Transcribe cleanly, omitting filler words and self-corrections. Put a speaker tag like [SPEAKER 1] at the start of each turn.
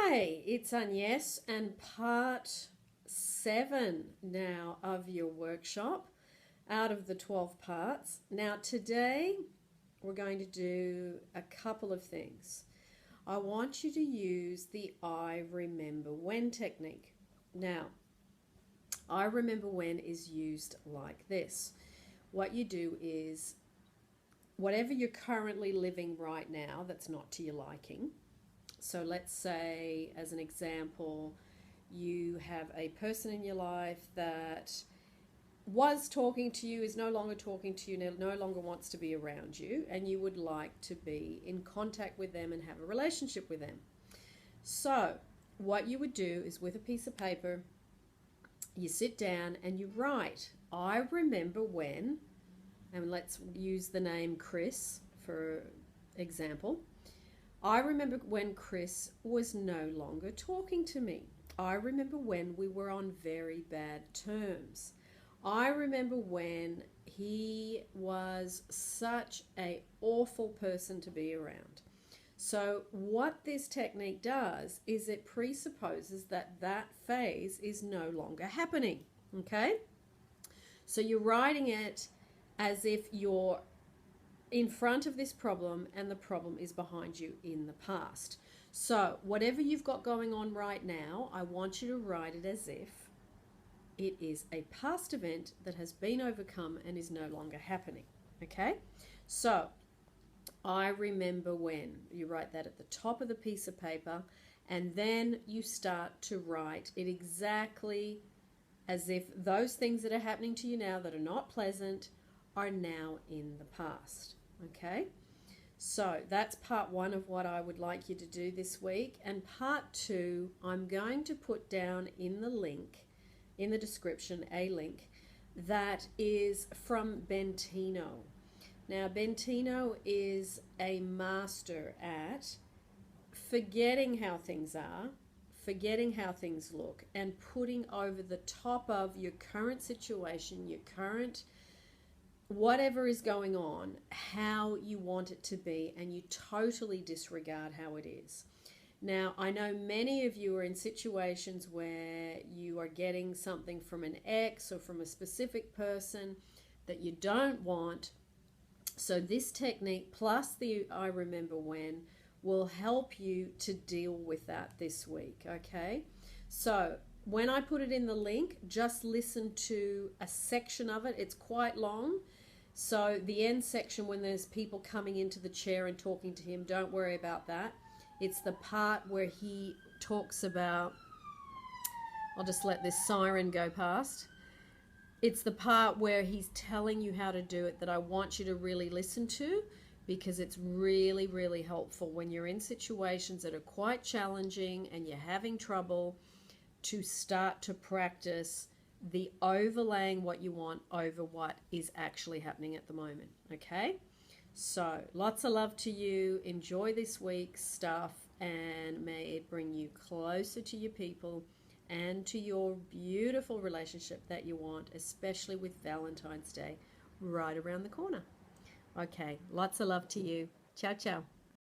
[SPEAKER 1] Hi, it's Agnes and part 7 now of your workshop out of the 12 parts. Now today we're going to do a couple of things. I want you to use the I remember when technique. Now, I remember when is used like this. What you do is whatever you're currently living right now that's not to your liking. So let's say, as an example, you have a person in your life that was talking to you, is no longer talking to you, no longer wants to be around you, and you would like to be in contact with them and have a relationship with them. So what you would do is, with a piece of paper, you sit down and you write, I remember when, and let's use the name Chris for example. I remember when Chris was no longer talking to me. I remember when we were on very bad terms. I remember when he was such an awful person to be around. So what this technique does is it presupposes that that phase is no longer happening, okay? So you're writing it as if you're in front of this problem and the problem is behind you in the past. So whatever you've got going on right now, I want you to write it as if it is a past event that has been overcome and is no longer happening. Okay? So I remember when. You write that at the top of the piece of paper, and then you start to write it exactly as if those things that are happening to you now that are not pleasant are now in the past. Okay, so that's part 1 of what I would like you to do this week, and part 2 I'm going to put down in the link, in the description, a link that is from Bentino. Now Bentino is a master at forgetting how things are, forgetting how things look, and putting over the top of your current situation, your current whatever is going on, how you want it to be, and you totally disregard how it is. Now, I know many of you are in situations where you are getting something from an ex or from a specific person that you don't want. So this technique plus the I remember when will help you to deal with that this week, okay? So when I put it in the link, just listen to a section of it. It's quite long. So the end section, when there's people coming into the chair and talking to him, don't worry about that. It's the part where he talks about, I'll just let this siren go past. It's the part where he's telling you how to do it that I want you to really listen to, because it's really, really helpful when you're in situations that are quite challenging and you're having trouble to start to practice the overlaying what you want over what is actually happening at the moment. Okay, so lots of love to you. Enjoy this week's stuff, and may it bring you closer to your people and to your beautiful relationship that you want, especially with Valentine's Day right around the corner. Okay, lots of love to you. Ciao, ciao.